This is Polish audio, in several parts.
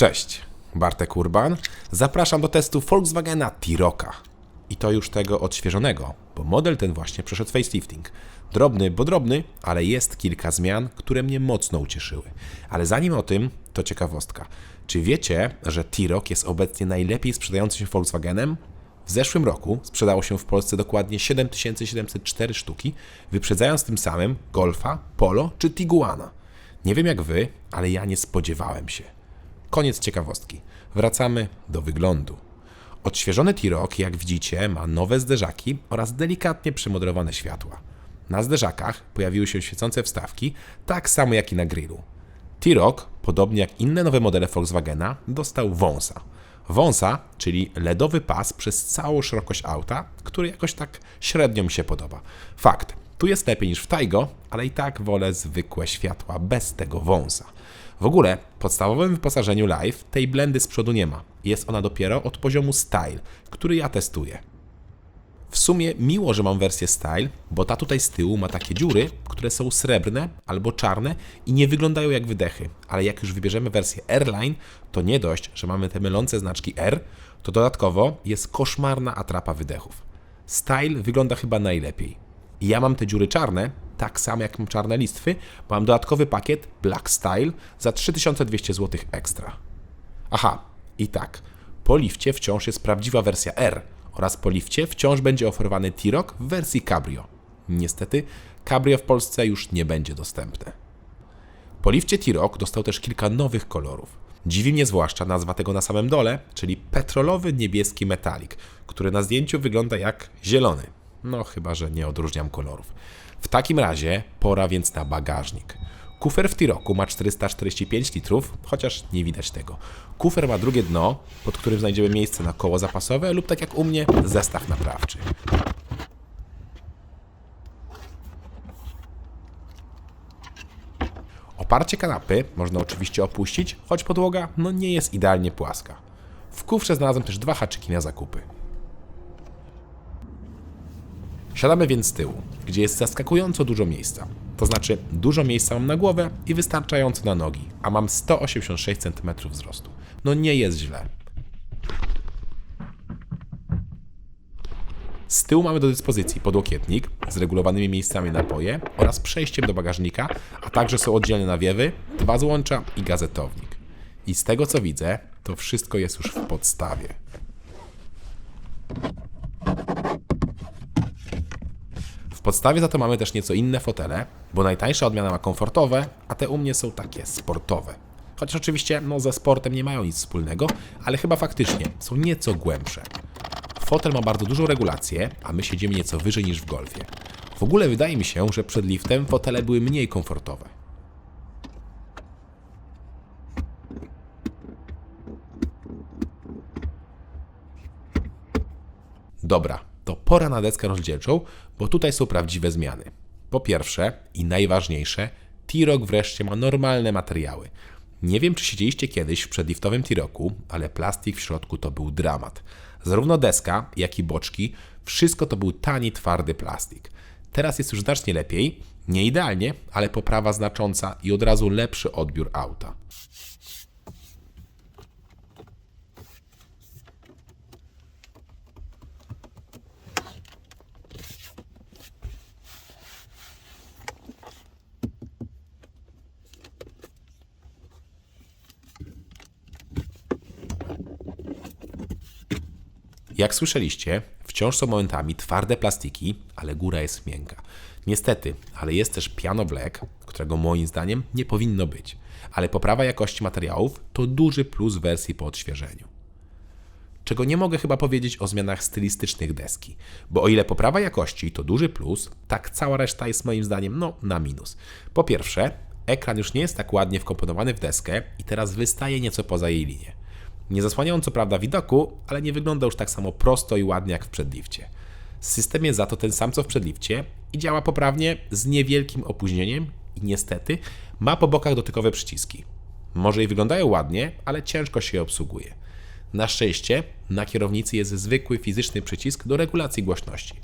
Cześć, Bartek Urban. Zapraszam do testu Volkswagena T-Rocka. I to już tego odświeżonego, bo model ten właśnie przeszedł facelifting. Drobny, bo drobny, ale jest kilka zmian, które mnie mocno ucieszyły. Ale zanim o tym, to ciekawostka. Czy wiecie, że T-Rock jest obecnie najlepiej sprzedającym się Volkswagenem? W zeszłym roku sprzedało się w Polsce dokładnie 7704 sztuki, wyprzedzając tym samym Golfa, Polo czy Tiguana. Nie wiem jak wy, ale ja nie spodziewałem się. Koniec ciekawostki. Wracamy do wyglądu. Odświeżony T-Rock, jak widzicie, ma nowe zderzaki oraz delikatnie przemodelowane światła. Na zderzakach pojawiły się świecące wstawki, tak samo jak i na grillu. T-Rock, podobnie jak inne nowe modele Volkswagena, dostał wąsa. Wąsa, czyli LEDowy pas przez całą szerokość auta, który jakoś tak średnio mi się podoba. Fakt, tu jest lepiej niż w Taygo, ale i tak wolę zwykłe światła bez tego wąsa. W ogóle w podstawowym wyposażeniu Live tej blendy z przodu nie ma. Jest ona dopiero od poziomu Style, który ja testuję. W sumie miło, że mam wersję Style, bo ta tutaj z tyłu ma takie dziury, które są srebrne albo czarne i nie wyglądają jak wydechy. Ale jak już wybierzemy wersję Airline, to nie dość, że mamy te mylące znaczki R, to dodatkowo jest koszmarna atrapa wydechów. Style wygląda chyba najlepiej. I ja mam te dziury czarne, tak samo jak mam czarne listwy, bo mam dodatkowy pakiet Black Style za 3200 zł ekstra. Aha, i tak, po lifcie wciąż jest prawdziwa wersja R oraz po lifcie wciąż będzie oferowany T-Rock w wersji Cabrio. Niestety, Cabrio w Polsce już nie będzie dostępne. Po lifcie T-Rock dostał też kilka nowych kolorów. Dziwi mnie zwłaszcza nazwa tego na samym dole, czyli petrolowy niebieski metalik, który na zdjęciu wygląda jak zielony. No chyba, że nie odróżniam kolorów. W takim razie pora więc na bagażnik. Kufer w T-Rocku ma 445 litrów, chociaż nie widać tego. Kufer ma drugie dno, pod którym znajdziemy miejsce na koło zapasowe lub tak jak u mnie, zestaw naprawczy. Oparcie kanapy można oczywiście opuścić, choć podłoga nie jest idealnie płaska. W kufrze znalazłem też 2 haczyki na zakupy. Siadamy więc z tyłu, gdzie jest zaskakująco dużo miejsca. To znaczy dużo miejsca mam na głowę i wystarczająco na nogi, a mam 186 cm wzrostu. No nie jest źle. Z tyłu mamy do dyspozycji podłokietnik z regulowanymi miejscami napoje oraz przejściem do bagażnika, a także są oddzielne nawiewy, 2 złącza i gazetownik. I z tego co widzę, to wszystko jest już w podstawie. W podstawie za to mamy też nieco inne fotele, bo najtańsza odmiana ma komfortowe, a te u mnie są takie sportowe. Chociaż oczywiście ze sportem nie mają nic wspólnego, ale chyba faktycznie są nieco głębsze. Fotel ma bardzo dużą regulację, a my siedzimy nieco wyżej niż w Golfie. W ogóle wydaje mi się, że przed liftem fotele były mniej komfortowe. Dobra, to pora na deskę rozdzielczą, bo tutaj są prawdziwe zmiany. Po pierwsze i najważniejsze, T-Rock wreszcie ma normalne materiały. Nie wiem, czy siedzieliście kiedyś w przedliftowym T-Rocku, ale plastik w środku to był dramat. Zarówno deska, jak i boczki, wszystko to był tani, twardy plastik. Teraz jest już znacznie lepiej, nie idealnie, ale poprawa znacząca i od razu lepszy odbiór auta. Jak słyszeliście, wciąż są momentami twarde plastiki, ale góra jest miękka. Niestety, ale jest też piano black, którego moim zdaniem nie powinno być. Ale poprawa jakości materiałów to duży plus wersji po odświeżeniu. Czego nie mogę chyba powiedzieć o zmianach stylistycznych deski, bo o ile poprawa jakości to duży plus, tak cała reszta jest moim zdaniem na minus. Po pierwsze, ekran już nie jest tak ładnie wkomponowany w deskę i teraz wystaje nieco poza jej linię. Nie zasłania on co prawda widoku, ale nie wygląda już tak samo prosto i ładnie jak w przedlifcie. System jest za to ten sam co w przedlifcie i działa poprawnie z niewielkim opóźnieniem i niestety ma po bokach dotykowe przyciski. Może i wyglądają ładnie, ale ciężko się je obsługuje. Na szczęście na kierownicy jest zwykły fizyczny przycisk do regulacji głośności.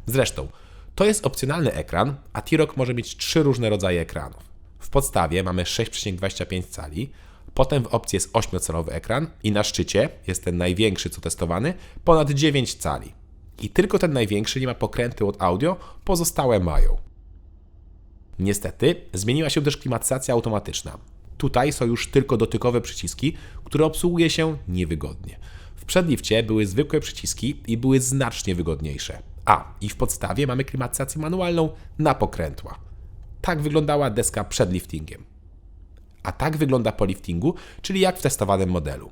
Zresztą, to jest opcjonalny ekran, a T-Rock może mieć 3 różne rodzaje ekranów. W podstawie mamy 6,25 cali, Potem w opcji jest 8-calowy ekran i na szczycie jest ten największy co testowany, ponad 9 cali. I tylko ten największy nie ma pokrętły od audio, pozostałe mają. Niestety zmieniła się też klimatyzacja automatyczna. Tutaj są już tylko dotykowe przyciski, które obsługuje się niewygodnie. W przedlifcie były zwykłe przyciski i były znacznie wygodniejsze. I w podstawie mamy klimatyzację manualną na pokrętła. Tak wyglądała deska przed liftingiem. A tak wygląda po liftingu, czyli jak w testowanym modelu.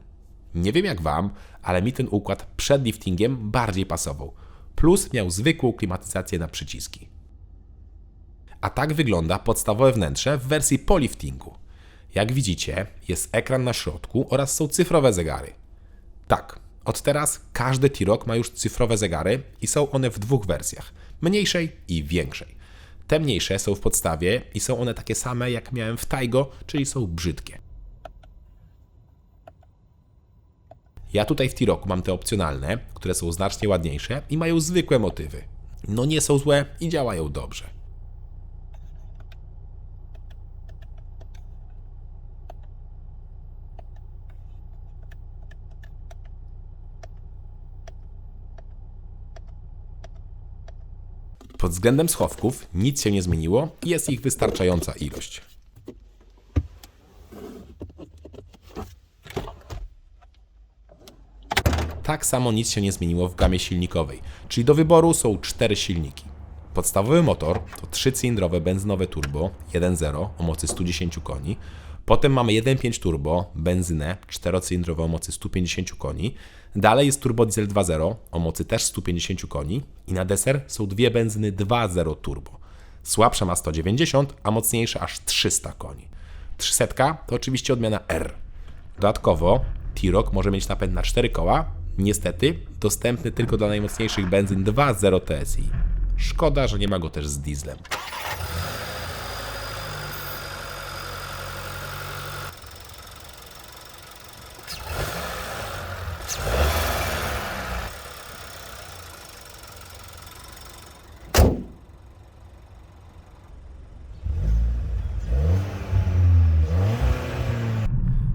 Nie wiem jak Wam, ale mi ten układ przed liftingiem bardziej pasował. Plus miał zwykłą klimatyzację na przyciski. A tak wygląda podstawowe wnętrze w wersji po liftingu. Jak widzicie, jest ekran na środku oraz są cyfrowe zegary. Tak, od teraz każdy T-Roc ma już cyfrowe zegary i są one w dwóch wersjach, mniejszej i większej. Te mniejsze są w podstawie i są one takie same jak miałem w Taigo, czyli są brzydkie. Ja tutaj w T-Rocu mam te opcjonalne, które są znacznie ładniejsze i mają zwykłe motywy. No nie są złe i działają dobrze. Pod względem schowków nic się nie zmieniło i jest ich wystarczająca ilość. Tak samo nic się nie zmieniło w gamie silnikowej, czyli do wyboru są 4 silniki. Podstawowy motor to 3-cylindrowe benzynowe turbo 1.0 o mocy 110 koni. Potem mamy 1.5 turbo, benzynę 4-cylindrową o mocy 150 koni. Dalej jest turbo diesel 2.0 o mocy też 150 koni. I na deser są dwie benzyny 2.0 turbo. Słabsza ma 190, a mocniejsza aż 300 koni. 300 to oczywiście odmiana R. Dodatkowo T-Roc może mieć napęd na 4 koła, niestety dostępny tylko dla najmocniejszych benzyn 2.0 TSI. Szkoda, że nie ma go też z dieslem.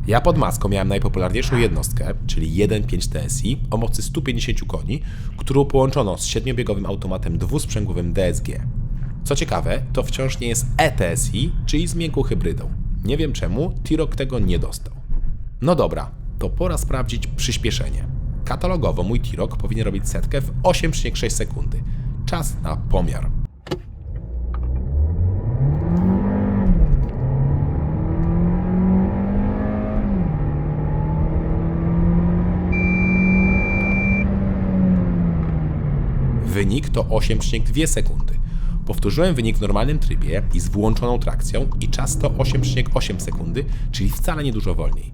Ja pod maską miałem najpopularniejszą jednostkę, czyli 1.5 TSI o mocy 150 koni, którą połączono z 7-biegowym automatem dwusprzęgłowym DSG. Co ciekawe, to wciąż nie jest eTSI, czyli z miękką hybrydą. Nie wiem czemu T-Roc tego nie dostał. No dobra, to pora sprawdzić przyspieszenie. Katalogowo mój T-Roc powinien robić setkę w 8,6 sekundy. Czas na pomiar. Wynik to 8,2 sekundy. Powtórzyłem wynik w normalnym trybie i z włączoną trakcją i czas to 8,8 sekundy, czyli wcale nie dużo wolniej.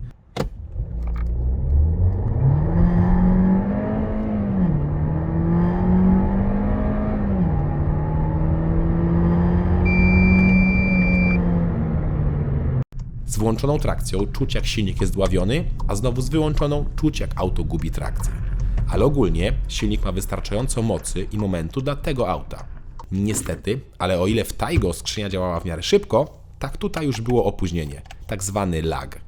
Z włączoną trakcją czuć jak silnik jest dławiony, a znowu z wyłączoną czuć jak auto gubi trakcję. Ale ogólnie silnik ma wystarczająco mocy i momentu dla tego auta. Niestety, ale o ile w Taigo skrzynia działała w miarę szybko, tak tutaj już było opóźnienie, tak zwany lag.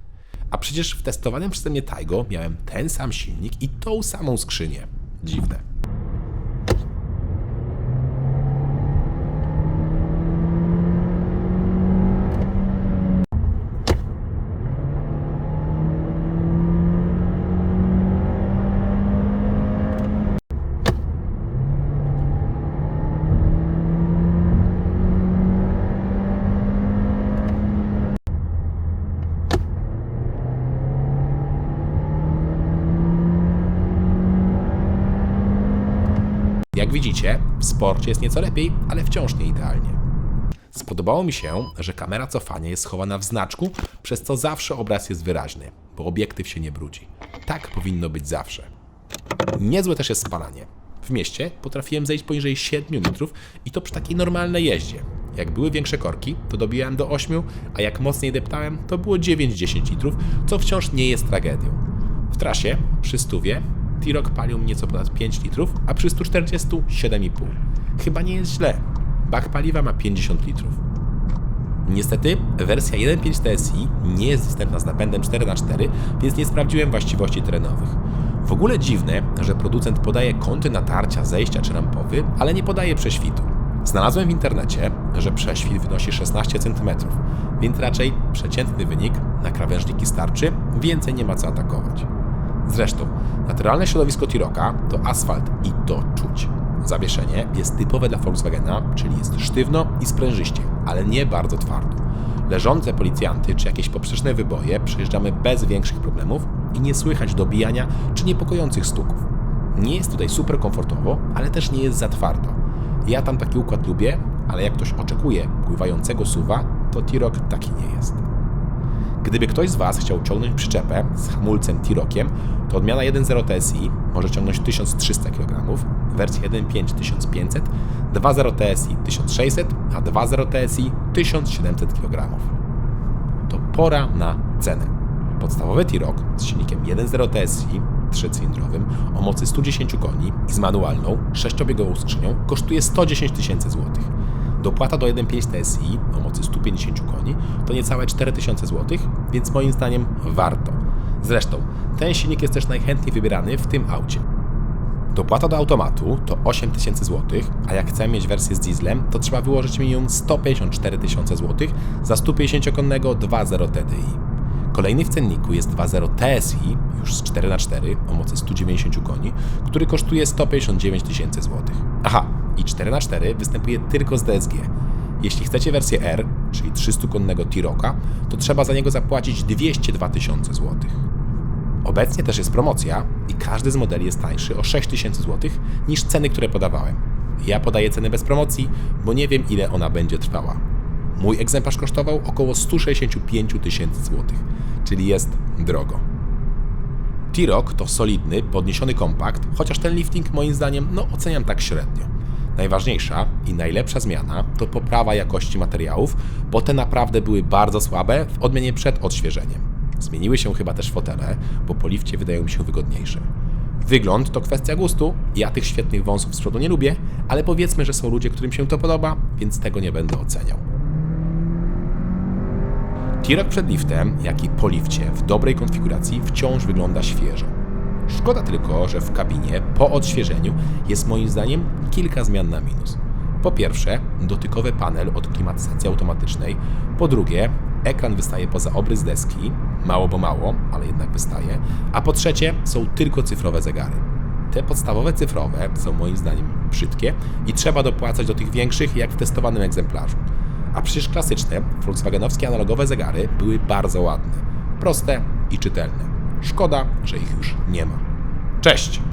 A przecież w testowanym przeze mnie Taigo miałem ten sam silnik i tą samą skrzynię. Dziwne. Jak widzicie, w sporcie jest nieco lepiej, ale wciąż nie idealnie. Spodobało mi się, że kamera cofania jest schowana w znaczku, przez co zawsze obraz jest wyraźny, bo obiektyw się nie brudzi. Tak powinno być zawsze. Niezłe też jest spalanie. W mieście potrafiłem zejść poniżej 7 litrów i to przy takiej normalnej jeździe. Jak były większe korki, to dobijałem do 8, a jak mocniej deptałem, to było 9-10 litrów, co wciąż nie jest tragedią. W trasie, przy 100, T-Roc palił nieco ponad 5 litrów, a przy 140 7,5. Chyba nie jest źle. Bak paliwa ma 50 litrów. Niestety wersja 1.5 TSI nie jest dostępna z napędem 4x4, więc nie sprawdziłem właściwości terenowych. W ogóle dziwne, że producent podaje kąty natarcia, zejścia czy rampowy, ale nie podaje prześwitu. Znalazłem w internecie, że prześwit wynosi 16 cm, więc raczej przeciętny wynik, na krawężniki starczy, więcej nie ma co atakować. Zresztą, naturalne środowisko T-Rocka to asfalt i to czuć. Zawieszenie jest typowe dla Volkswagena, czyli jest sztywno i sprężyście, ale nie bardzo twardo. Leżące policjanty czy jakieś poprzeczne wyboje przejeżdżamy bez większych problemów i nie słychać dobijania czy niepokojących stuków. Nie jest tutaj super komfortowo, ale też nie jest za twardo. Ja tam taki układ lubię, ale jak ktoś oczekuje pływającego SUV-a, to T-Roc taki nie jest. Gdyby ktoś z Was chciał ciągnąć przyczepę z hamulcem T-Rockiem, to odmiana 1.0 TSI może ciągnąć 1300 kg, wersja 1.5 1500, 2.0 TSI 1600, a 2.0 TSI 1700 kg. To pora na cenę. Podstawowy T-Roc z silnikiem 1.0 TSI 3-cylindrowym o mocy 110 koni i z manualną 6-biegową skrzynią kosztuje 110 000 zł. Dopłata do 1.5 TSI o mocy 150 koni to niecałe 4000 zł, więc moim zdaniem warto. Zresztą ten silnik jest też najchętniej wybierany w tym aucie. Dopłata do automatu to 8000 zł, a jak chcemy mieć wersję z dieslem, to trzeba wyłożyć minimum 154 000 zł za 150-konnego 2.0 TDI. Kolejny w cenniku jest 2.0 TSI, już z 4x4 o mocy 190 koni, który kosztuje 159 000 zł. Aha, i 4x4 występuje tylko z DSG. Jeśli chcecie wersję R, czyli 300-konnego T-Rocka, to trzeba za niego zapłacić 202 000 zł. Obecnie też jest promocja i każdy z modeli jest tańszy o 6 000 zł niż ceny, które podawałem. Ja podaję cenę bez promocji, bo nie wiem, ile ona będzie trwała. Mój egzemplarz kosztował około 165 000 zł, czyli jest drogo. T-Roc to solidny, podniesiony kompakt, chociaż ten lifting moim zdaniem oceniam tak średnio. Najważniejsza i najlepsza zmiana to poprawa jakości materiałów, bo te naprawdę były bardzo słabe w odmianie przed odświeżeniem. Zmieniły się chyba też fotele, bo po lifcie wydają mi się wygodniejsze. Wygląd to kwestia gustu, ja tych świetnych wąsów z przodu nie lubię, ale powiedzmy, że są ludzie, którym się to podoba, więc tego nie będę oceniał. T-Roc przed liftem, jak i po lifcie w dobrej konfiguracji wciąż wygląda świeżo. Szkoda tylko, że w kabinie po odświeżeniu jest moim zdaniem kilka zmian na minus. Po pierwsze, dotykowy panel od klimatyzacji automatycznej. Po drugie, ekran wystaje poza obrys deski, mało bo mało, ale jednak wystaje. A po trzecie, są tylko cyfrowe zegary. Te podstawowe cyfrowe są moim zdaniem brzydkie i trzeba dopłacać do tych większych, jak w testowanym egzemplarzu. A przecież klasyczne, volkswagenowskie analogowe zegary były bardzo ładne, proste i czytelne. Szkoda, że ich już nie ma. Cześć!